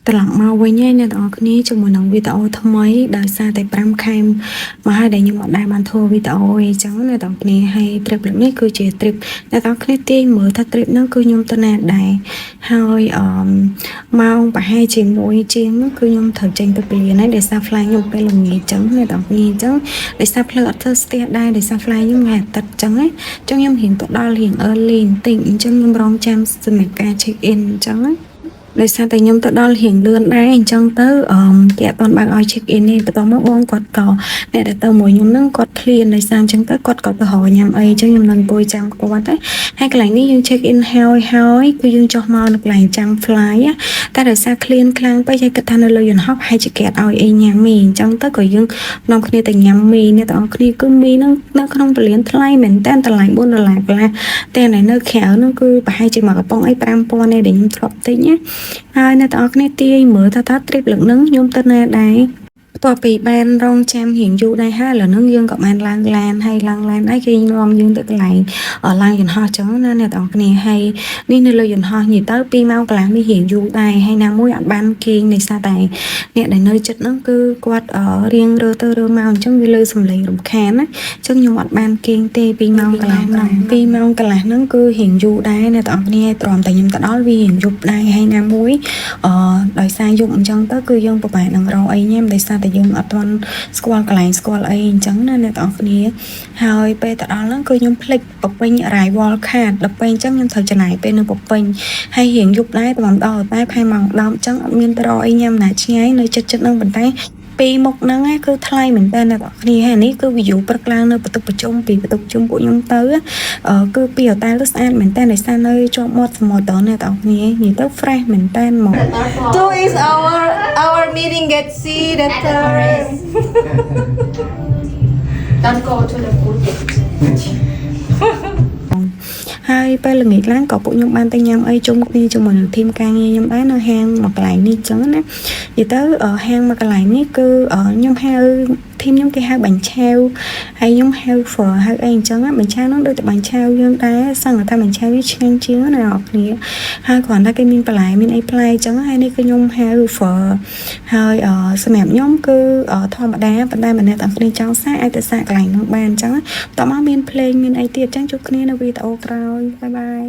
ត្រឡប់មកវិញឯអ្នកទាំងអស់គ្នាជាមួយនឹងវីដេអូថ្មីដោយសារតែ5ខែមកហើយដែលខ្ញុំអត់ដែលបានធ្វើវីដេអូអីចឹងអ្នកទាំងអស់គ្នាហើយ trip នេះគឺជា trip អ្នកទាំងអស់គ្នាទាញមើលថា trip ហ្នឹងគឺខ្ញុំទៅណាដែរហើយម៉ោងប្រហែលជាមួយជាងគឺខ្ញុំត្រូវចេញទៅពលានហើយដោយសារ flight ខ្ញុំពេលល្ងាចចឹងអ្នកទាំងអស់គ្នាចឹងដោយសារផ្លូវអត់ធ្វើស្ទះដែរដោយសារ flight ខ្ញុំថ្ងៃអាទិត្យចឹងណាចឹងខ្ញុំរៀងទៅដល់រៀង early បន្តិចអញ្ចឹងខ្ញុំរងចាំសម្រាប់ការ check in អញ្ចឹងណាដោយសារតែខ្ញុំទៅដល់រៀងលឿនដែរអញ្ចឹងទៅគេអត់ទាន់បើកឲ្យ check in ទេបន្ទាប់មកបងគាត់ក៏អ្នកដែលទៅមួយខ្ញុំហ្នឹងគាត់ឃ្លានដោយសារអញ្ចឹងទៅគាត់ក៏ទៅរកញ៉ាំអីអញ្ចឹងខ្ញុំនឹងអង្គុយចាំគាត់ដែរហើយកន្លែងនេះយើង check in ហើយគឺយើងចុះមកនៅកន្លែងចាំ fly តែដោយសារឃ្លានខ្លាំងពេកហើយគិតថានៅលើយន្តហោះហើយជាគេអត់ឲ្យអីញ៉ាំមីអញ្ចឹងទៅក៏យើងនាំគ្នាទៅញ៉ាំមីអ្នកទាំងអស់គ្នាគឺមីហ្នឹងនៅក្នុងពលានថ្លៃមែនតើតម្លៃ$4កន្លះតែនៅក្រៅហ្នឹងគឺប្រហែលជាមួយកំប៉ុងអី5000ទេដែលខ្ញុំធ្លាប់ទិញណាហើយអ្នកទាំងអស់គ្នាទាញមើលថា trip លើកហ្នឹងខ្ញុំទៅណាដែរបន្ទាប់ពីបានរងចាំរៀងយូរដែរហើយឥឡូវហ្នឹងយើងក៏បានឡើងឡានហើយឡើងឡានហើយគេនាំយើងទៅកន្លែងឡើងយន្តហោះចឹងណាអ្នកទាំងអស់គ្នាហើយនេះនៅលើយន្តហោះនិយាយទៅ2ម៉ោងកន្លះនេះរៀងយូរដែរហើយណាមួយអត់បានគេងដោយសារតែអ្នកដែលនៅចិត្តហ្នឹងគឺគាត់រៀងរើទៅរើមកអញ្ចឹងវាលើសំឡេងរំខានណាអញ្ចឹងខ្ញុំអត់បានគេងទេ2ម៉ោងកន្លះហ្នឹង2ម៉ោងកន្លះហ្នឹងគឺរៀងយូរដែរអ្នកទាំងអស់គ្នាទ្រាំតែខ្ញុំទៅដល់វារៀងយប់ដែរហើយណាមួយដោយសារយប់អញ្ចឹងទៅគឺយើងពិបាកនឹងរកអីញ៉ាំដោយសារតែយើងអត់ទាន់ស្គាល់កន្លែងស្គាល់អីអញ្ចឹងណាអ្នកទាំងអស់គ្នាហើយពេលទៅដល់ហ្នឹងគឺខ្ញុំភ្លេចបពេញ arrival card ដល់ពេលអញ្ចឹងខ្ញុំត្រូវចំណាយពេលនៅបពេញហើយរៀងយប់ដែរតាមដល់តែផែម៉ោង10អញ្ចឹងអត់មានទៅរកអីញ៉ាំណាឆ្ងាយនៅចិត្តហ្នឹងប៉ុន្តែពីមុខហ្នឹងគឺថ្លៃមែនតើអ្នកទាំងគ្នាហើយនេះគឺ view ព្រឹកឡើងនៅបន្ទប់ប្រជុំពីបន្ទប់ប្រជុំពួកខ្ញុំទៅគឺពីហូតែលទៅស្អាតមែនតើដោយសារនៅជាប់មាត់សមុទ្រតើអ្នកទាំងគ្នានិយាយទៅ fresh មែនតើមក Two is our meeting get see the terrace. Don't go to the food yet. ហើយពេលល្ងាចឡើងក៏ពួកខ្ញុំបានទៅញ៉ាំអីជុំគ្នាជាមួយនឹងធីមការងារខ្ញុំដែរនៅហាងមួយកន្លែងនេះចឹងណានិយាយទៅហាងមួយកន្លែងនេះគឺខ្ញុំហៅធីមខ្ញុំគេហៅបាញ់ឆាវហើយខ្ញុំហៅ phở ហៅអីអញ្ចឹងបាញ់ឆាវនោះដូចតែបាញ់ឆាវយើងដែរសឹងតែបាញ់ឆាវវាឆ្ងាញ់ជាងណាអ្នកគ្នាហើយគ្រាន់តែគេមានបន្លែមានអីផ្លែអញ្ចឹងហើយនេះគឺខ្ញុំហៅ phở ហើយសម្រាប់ខ្ញុំគឺធម្មតាប៉ុន្តែម្នាក់ទាំងគ្នាចង់សាកអាចទៅសាកកន្លែងនោះបានអញ្ចឹងតោះមកមានភ្លេងមានអីទៀតអញ្ចឹងជួបគ្នានៅវីដេអូក្រោយបាយបាយ